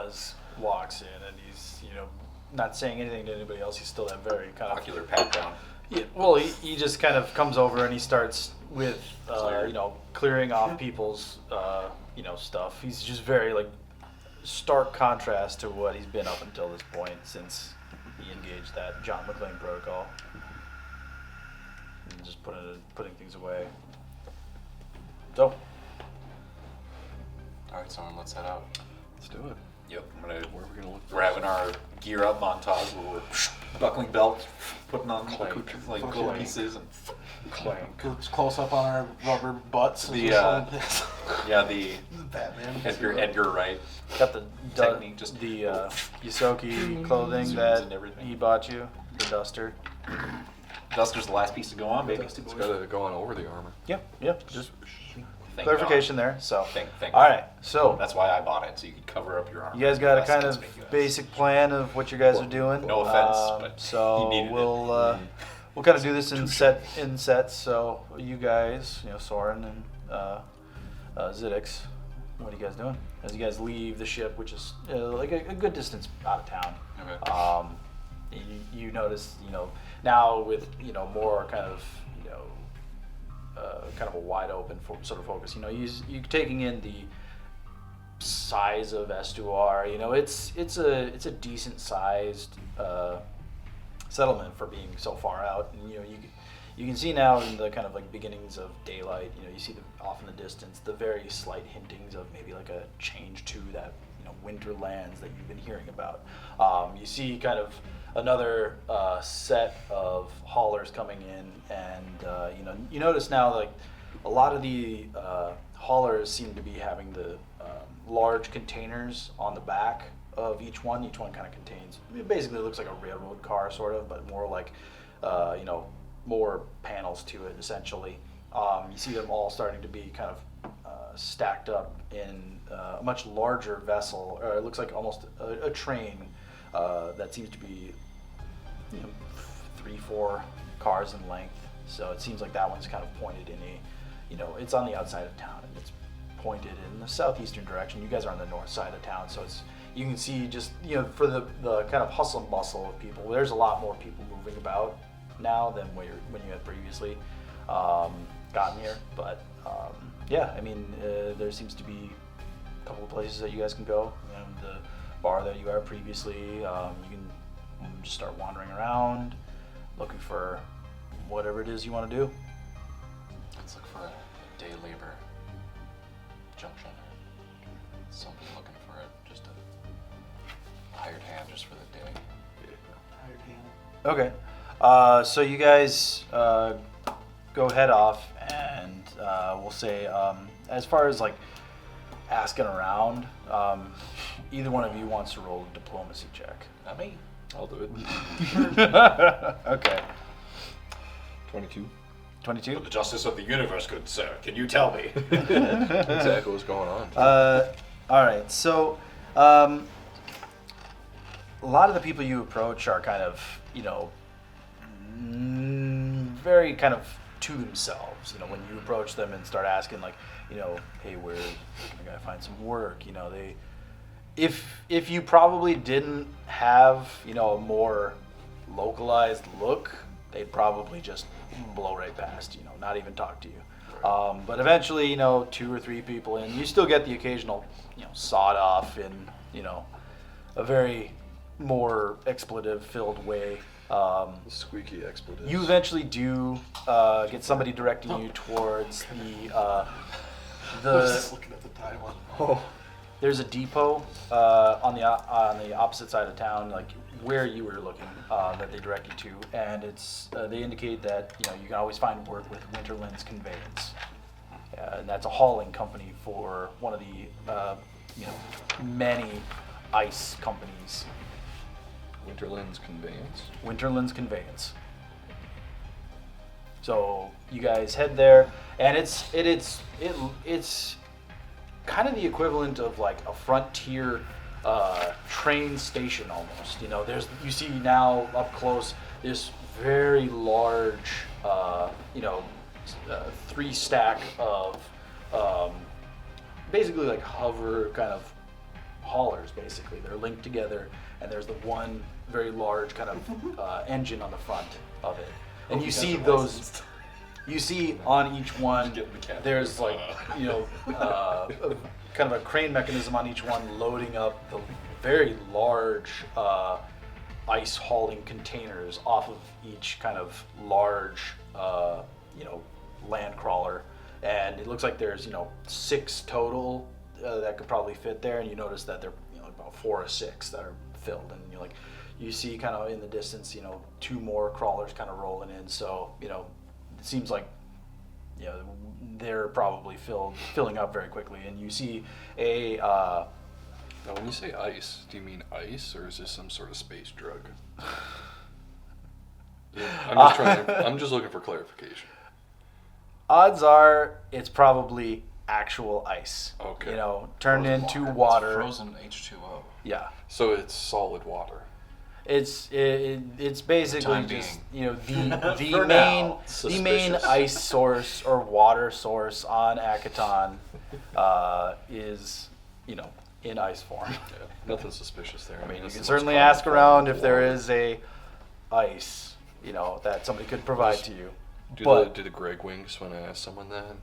Buzz walks in and he's, not saying anything to anybody else. He's still that very kind of ocular pat down. Yeah, well, he just kind of comes over and he starts with, clearing off people's, stuff. He's just very, stark contrast to what he's been up until this point since he engaged that John McClane protocol. And just putting things away. So. All right, someone, let's head out. Let's do it. Yep. Where are we gonna look? We're having our gear up montage where we're buckling belts, putting on little pieces and Clank. Close up on our rubber butts. the Batman. Edgar Wright Got the technique, just the Yosoki clothing Zooms that and everything. he bought you, the duster. Duster's the last piece to go on, baby. It's got to go on over the armor. Yep. Just Thank clarification God. there. So, Thank all God. right. So That's why I bought it, so you could cover up your armor. you guys got a Less kind of conspicuous. basic plan of what you guys are doing. No offense, but so he needed we'll kind of do this in sets. So you guys, Soren and Ziddix, what are you guys doing as you guys leave the ship, which is like a good distance out of town? Okay. You notice, now with more kind of kind of a wide open sort of focus. You taking in the size of Estuar. It's a decent sized settlement for being so far out. And you can see now in the kind of beginnings of daylight. You see off in the distance the very slight hintings of maybe like a change to that winter lands that you've been hearing about. You see kind of another set of haulers coming in, and you notice now a lot of the haulers seem to be having the large containers on the back of each one. Each one kind of contains, basically it looks like a railroad car sort of, but more like more panels to it essentially. You see them all starting to be kind of stacked up in a much larger vessel, or it looks like almost a train that seems to be 3-4 cars in length. So it seems like that one's kind of pointed in it's on the outside of town and it's pointed in the southeastern direction. You guys are on the north side of town, so you can see just for the kind of hustle and bustle of people. There's a lot more people moving about now than when you had previously gotten here. But there seems to be a couple of places that you guys can go. The bar that you are previously, you can just start wandering around, looking for whatever it is you want to do. Let's look for a day labor junction. Somebody looking for just a hired hand just for the day. Hired hand. Okay. So you guys go head off, and we'll say, as far as asking around, either one of you wants to roll a diplomacy check. Not me. I'll do it. Okay. 22. 22? The justice of the universe, good sir. Can you tell me? Exactly what's going on. All right. So, a lot of the people you approach are kind of, very kind of to themselves. When you approach them and start asking, hey, where can I find some work? If you probably didn't have, a more localized look, they'd probably just blow right past, not even talk to you. But eventually, 2 or 3 people in, you still get the occasional, sawed off in, a very more expletive-filled way. Squeaky expletives. You eventually do get somebody directing you towards I was just looking at the time on. There's a depot on the opposite side of town, where you were looking, that they direct you to, and it's they indicate that you can always find work with Winterland's Conveyance, and that's a hauling company for one of the many ice companies. Winterland's Conveyance. Winterland's Conveyance. So you guys head there, and it's kind of the equivalent of a frontier train station almost. You see now up close this very large 3 stack of basically hover kind of haulers, basically. They're linked together, and there's the one very large kind of engine on the front of it. And you see those. You see on each one, there's like, kind of a crane mechanism on each one loading up the very large ice hauling containers off of each kind of large, land crawler. And it looks like there's, 6 total that could probably fit there. And you notice that they're, about 4 or 6 that are filled. And you see kind of in the distance, 2 more crawlers kind of rolling in. So, it seems like they're probably filling up very quickly. And you see a Now, when you say ice, do you mean ice, or is this some sort of space drug? I'm just looking for clarification. odds are it's probably actual ice. Okay. Turned Frozen into water. water. It's frozen H2O. Yeah. So it's solid water. It's basically time just being. the For main now. the main Suspicious. ice source or water source on Akaton is in ice form. Yeah, nothing suspicious there. I mean, you that's can the most certainly common ask form around of if there water. is a ice that somebody could provide to you. Do the Greg winks when I ask someone that?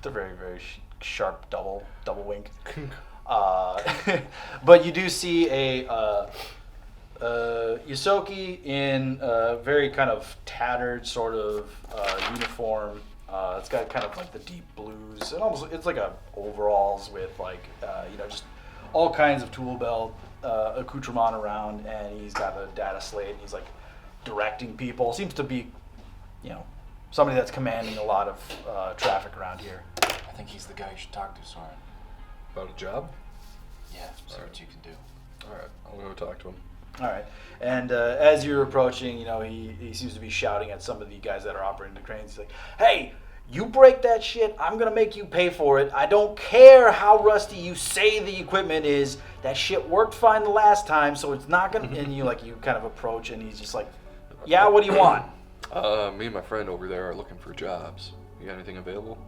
The very very sharp double wink. But you do see a Yosoki in a very kind of tattered sort of uniform. It's got kind of like the deep blues and almost it's like a overalls with like just all kinds of tool belt accoutrement around, and he's got a data slate and he's like directing people. Seems to be somebody that's commanding a lot of traffic around here. I think he's the guy you should talk to, Soren. About a job? Yeah, see what you can do. All right, I'll go talk to him. All right, and as you're approaching, he seems to be shouting at some of the guys that are operating the cranes. He's like, "Hey, you break that shit, I'm gonna make you pay for it. I don't care how rusty you say the equipment is. That shit worked fine the last time, so it's not gonna." And you kind of approach, and he's just like, "Yeah, what do you want?" Me and my friend over there are looking for jobs. You got anything available?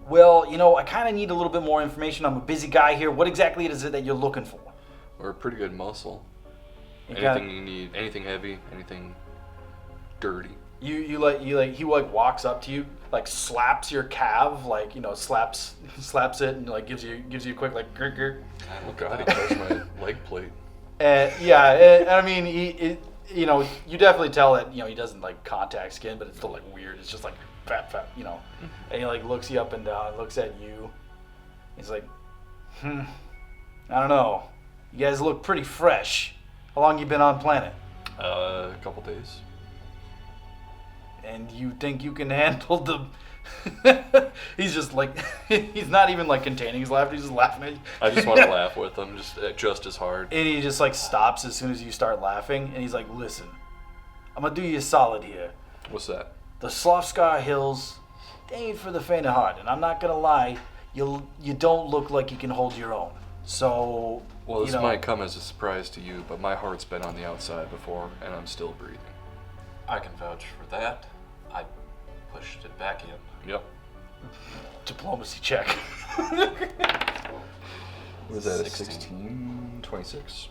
Well, I kind of need a little bit more information. I'm a busy guy here. What exactly is it that you're looking for? We're a pretty good muscle. You Anything you need? Anything heavy? Anything dirty? he walks up to you, like slaps your calf, slaps it, and gives you a quick grr grr. Oh God, he touched my leg plate. And I mean, you definitely tell that he doesn't like contact skin, but it's still weird. It's just fat, And he looks you up and down, looks at you. He's like, I don't know. You guys look pretty fresh. How long you been on planet? A couple days. And you think you can handle the? He's just he's not even containing his laughter. He's just laughing at you. I just want to laugh with him, just as hard. And he just stops as soon as you start laughing, and he's like, "Listen, I'm gonna do you a solid here. What's that? The Slavskar Hills, they ain't for the faint of heart, and I'm not gonna lie, you don't look like you can hold your own. So, Well, this might come as a surprise to you, but my heart's been on the outside before, and I'm still breathing. I can vouch for that. I pushed it back in. Yep. Diplomacy check." Was that 16. 16? 26?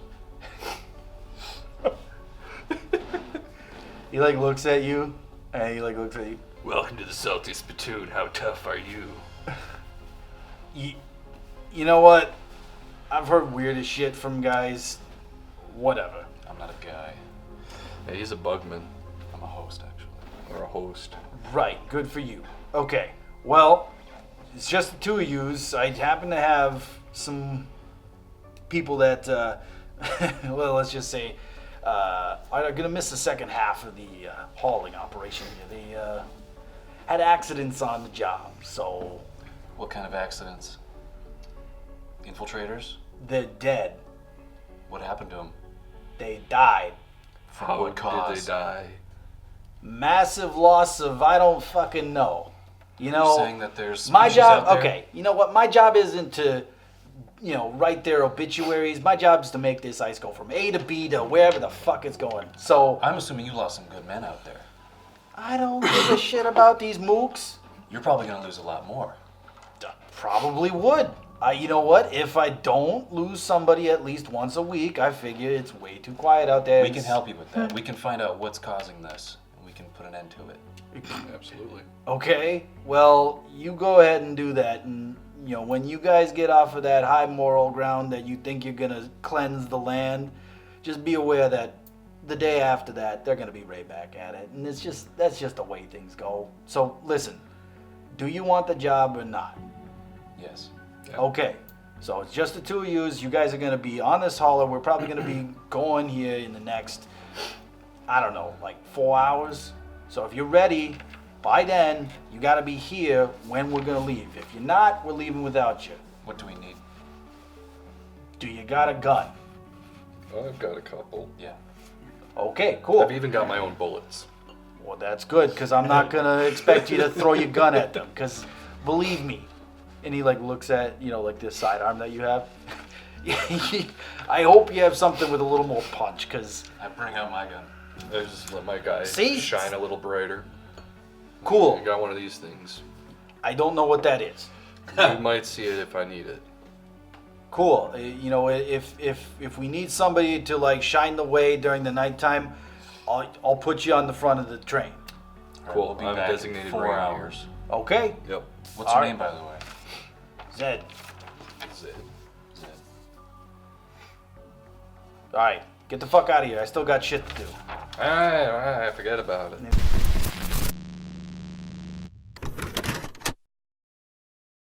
He looks at you, and he looks at you. Welcome to the Salty Spittoon. How tough are you? You know what? I've heard weirdest shit from guys. Whatever. I'm not a guy. Yeah, he's a bugman, I'm a host, actually. or a host. Right, good for you. Okay, well, it's just the two of yous. I happen to have some people that, well, let's just say, are going to miss the second half of the hauling operation here. They had accidents on the job, so What kind of accidents? Infiltrators? they're dead. What happened to them? They died. For How what cause? did they die? Massive loss of I don't fucking know. You're saying that there's My species job, out there? okay, you know what? My job isn't to, write their obituaries. My job is to make this ice go from A to B to wherever the fuck it's going. So, I'm assuming you lost some good men out there. I don't give a shit about these mooks. You're probably going to lose a lot more. Probably would. You know what? If I don't lose somebody at least once a week, I figure it's way too quiet out there. We can help you with that. We can find out what's causing this, and we can put an end to it. Absolutely. Okay, well, you go ahead and do that. And, you know, when you guys get off of that high moral ground that you think you're going to cleanse the land, just be aware that the day after that, they're going to be right back at it. And that's just the way things go. So, listen, do you want the job or not? Yes. Yeah. Okay, so it's just the two of yous. You guys are going to be on this hauler. We're probably going to be going here in the next, I don't know, like 4 hours. So if you're ready, by then, you got to be here when we're going to leave. If you're not, we're leaving without you. What do we need? Do you got a gun? I've got a couple. Yeah. Okay, cool. I've even got my own bullets. Well, that's good, because I'm not going to expect you to throw your gun at them, because believe me. And he, like, looks at, you know, like this sidearm that you have. I hope you have something with a little more punch, because... I bring out my gun. I just let my guy See? shine a little brighter. Cool. I got one of these things. I don't know what that is. You might see it if I need it. Cool. You know, if we need somebody to, like, shine the way during the nighttime, I'll put you on the front of the train. Cool. We'll be I'm back designated in 4 right hours. here. Okay? Yep. What's All your right. name, by the way? Zed. Zed. Zed. All right. Get the fuck out of here. I still got shit to do. I forget about it.